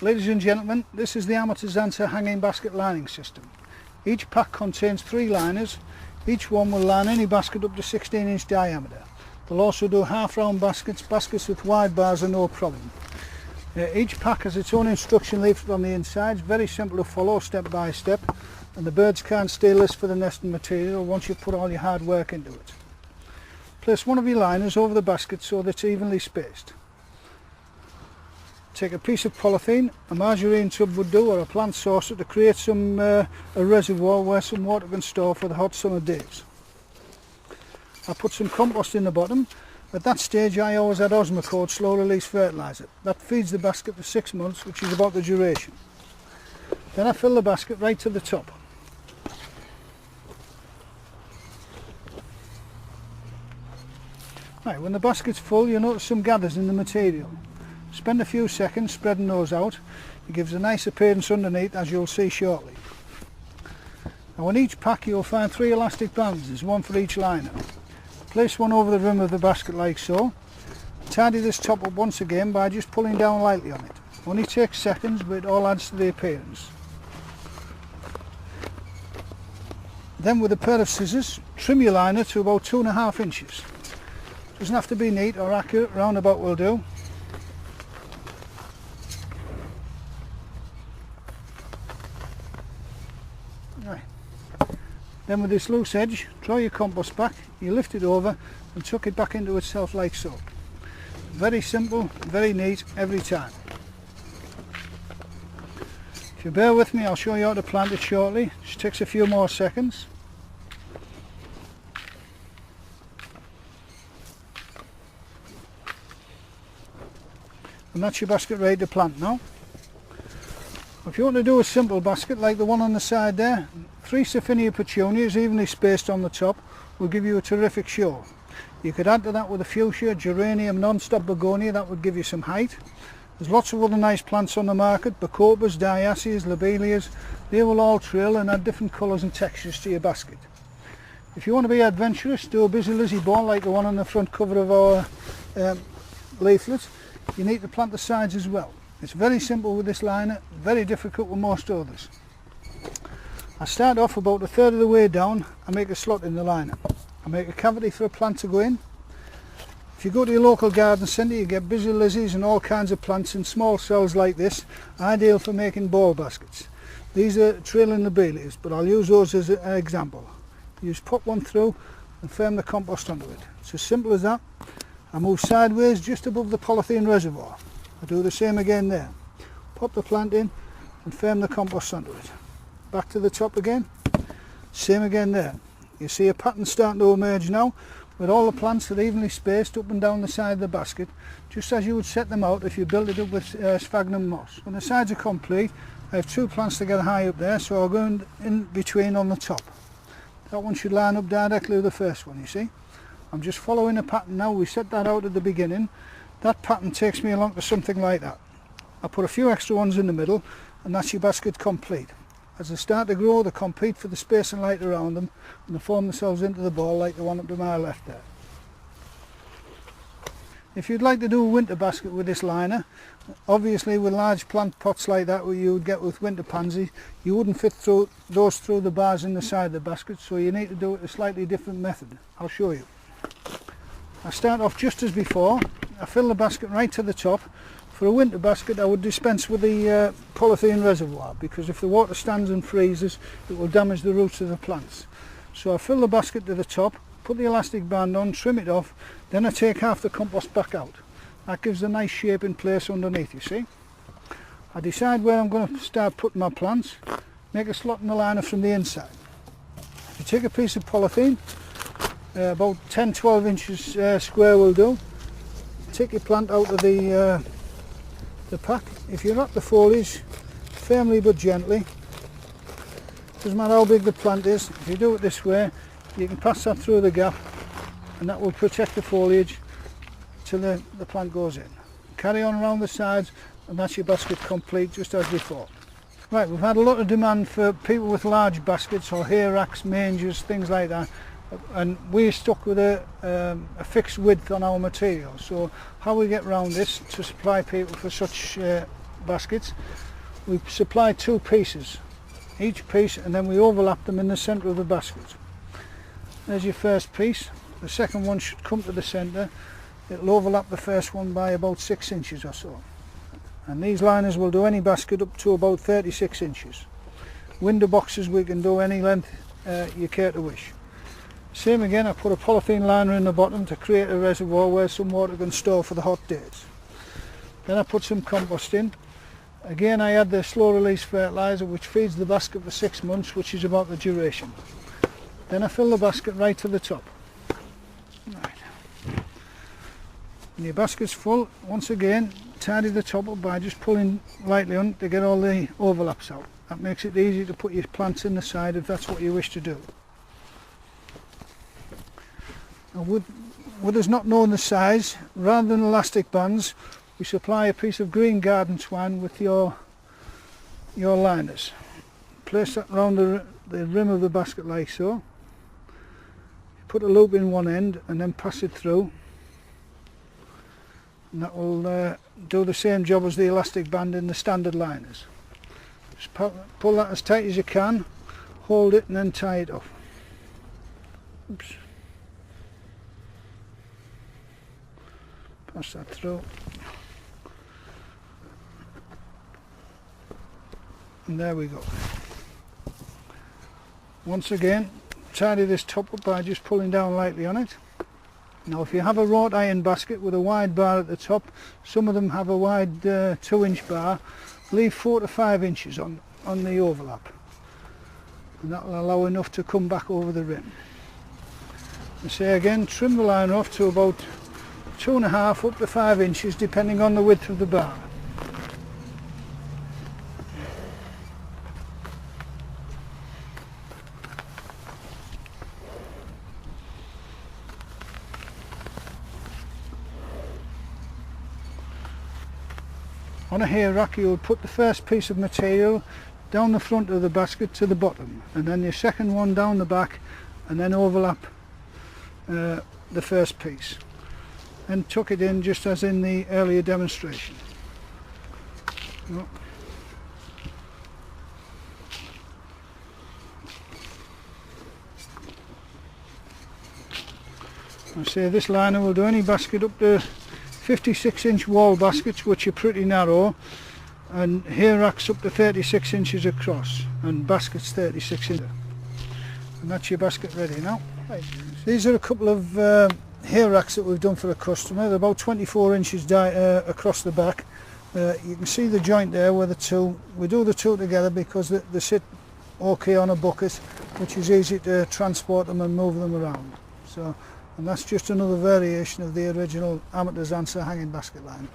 Ladies and gentlemen, this is the Amateur Zanter hanging basket lining system. Each pack contains 3 liners. Each one will line any basket up to 16-inch diameter. They'll also do half round baskets. Baskets with wide bars are no problem. Each pack has its own instruction leaflet on the inside. It's very simple to follow step by step, and the birds can't steal this for the nesting material once you've put all your hard work into it. Place one of your liners over the basket so that it's evenly spaced. Take a piece of polythene, a margarine tub would do, or a plant saucer to create some a reservoir where some water can store for the hot summer days. I put some compost in the bottom. At that stage I always add Osmocote slow release fertiliser. That feeds the basket for 6 months, which is about the duration. Then I fill the basket right to the top. Right, when the basket's full you'll notice some gathers in the material. Spend a few seconds spreading those out. It gives a nice appearance underneath, as you'll see shortly. Now in each pack you'll find 3 elastic bands, there's one for each liner. Place one over the rim of the basket like so. Tidy this top up once again by just pulling down lightly on it. Only takes seconds, but it all adds to the appearance. Then with a pair of scissors, trim your liner to about 2.5 inches. Doesn't have to be neat or accurate, roundabout will do. Right. Then with this loose edge, draw your compost back, you lift it over and tuck it back into itself like so. Very simple, very neat every time. If you bear with me, I'll show you how to plant it shortly. Just takes a few more seconds. And that's your basket ready to plant now. If you want to do a simple basket like the one on the side there, 3 Saphinia petunias evenly spaced on the top will give you a terrific show. You could add to that with a fuchsia, geranium, non-stop begonia, that would give you some height. There's lots of other nice plants on the market, bacopas, diaceas, lobelias. They will all trill and add different colours and textures to your basket. If you want to be adventurous, do a busy lizzie ball like the one on the front cover of our leaflet. You need to plant the sides as well. It's very simple with this liner, very difficult with most others. I start off about 1/3 of the way down. I make a slot in the liner. I make a cavity for a plant to go in. If you go to your local garden centre you get busy lizzies and all kinds of plants in small cells like this, ideal for making ball baskets. These are trailing lobelias, but I'll use those as an example. You just pop one through and firm the compost onto it. It's as simple as that. I move sideways just above the polythene reservoir. I do the same again there. Pop the plant in and firm the compost onto it. Back to the top again. Same again there. You see a pattern starting to emerge now with all the plants that are evenly spaced up and down the side of the basket, just as you would set them out if you built it up with sphagnum moss. When the sides are complete, I have 2 plants to get high up there, so I'll go in between on the top. That one should line up directly with the first one, you see. I'm just following a pattern now. We set that out at the beginning. That pattern takes me along to something like that. I put a few extra ones in the middle and that's your basket complete. As they start to grow they compete for the space and light around them and they form themselves into the ball like the one up to my left there. If you'd like to do a winter basket with this liner, obviously with large plant pots like that what you would get with winter pansy, you wouldn't fit through the bars in the side of the basket, so you need to do it a slightly different method. I'll show you. I start off just as before. I fill the basket right to the top. For a winter basket I would dispense with the polythene reservoir, because if the water stands and freezes it will damage the roots of the plants. So I fill the basket to the top, put the elastic band on, trim it off, then I take half the compost back out. That gives a nice shape in place underneath, you see. I decide where I'm going to start putting my plants, make a slot in the liner from the inside. You take a piece of polythene, about 10-12 inches square will do. Take your plant out of the pack. If you wrap the foliage firmly but gently, doesn't matter how big the plant is, if you do it this way you can pass that through the gap and that will protect the foliage till the plant goes in. Carry on around the sides and that's your basket complete just as before. Right, we've had a lot of demand for people with large baskets or hay racks, mangers, things like that. And we're stuck with a fixed width on our material, so how we get around this to supply people for such baskets, we supply 2 pieces each piece, and then we overlap them in the centre of the basket. There's your first piece. The second one should come to the centre. It'll overlap the first one by about 6 inches or so, and these liners will do any basket up to about 36 inches. Window boxes we can do any length you care to wish. Same again, I put a polythene liner in the bottom to create a reservoir where some water can store for the hot days. Then I put some compost in. Again, I add the slow release fertiliser, which feeds the basket for 6 months, which is about the duration. Then I fill the basket right to the top. Right. When your basket's full, once again, tidy the top up by just pulling lightly on to get all the overlaps out. That makes it easy to put your plants in the side if that's what you wish to do. Now, with us not knowing the size, rather than elastic bands, we supply a piece of green garden twine with your liners. Place that around the rim of the basket like so. Put a loop in one end and then pass it through, and that will do the same job as the elastic band in the standard liners. Just pull that as tight as you can, hold it and then tie it off. Oops. Pass that through. And there we go. Once again, tidy this top up by just pulling down lightly on it. Now if you have a wrought iron basket with a wide bar at the top, some of them have a wide 2-inch bar, leave 4 to 5 inches on the overlap, and that will allow enough to come back over the rim. And say again, trim the liner off to about 2.5 up to 5 inches depending on the width of the bar. On a hay rack you would put the first piece of material down the front of the basket to the bottom, and then your second one down the back, and then overlap the first piece and tuck it in just as in the earlier demonstration. I say this liner will do any basket up to 56-inch wall baskets, which are pretty narrow, and hay racks up to 36 inches across, and baskets 36 inches. And that's your basket ready now. Right. These are a couple of hay racks that we've done for a customer. They're about 24 inches across the back. You can see the joint there where the two, we do the two together because they sit okay on a bucket, which is easy to transport them and move them around. So, and that's just another variation of the original Amateur's Answer hanging basket line.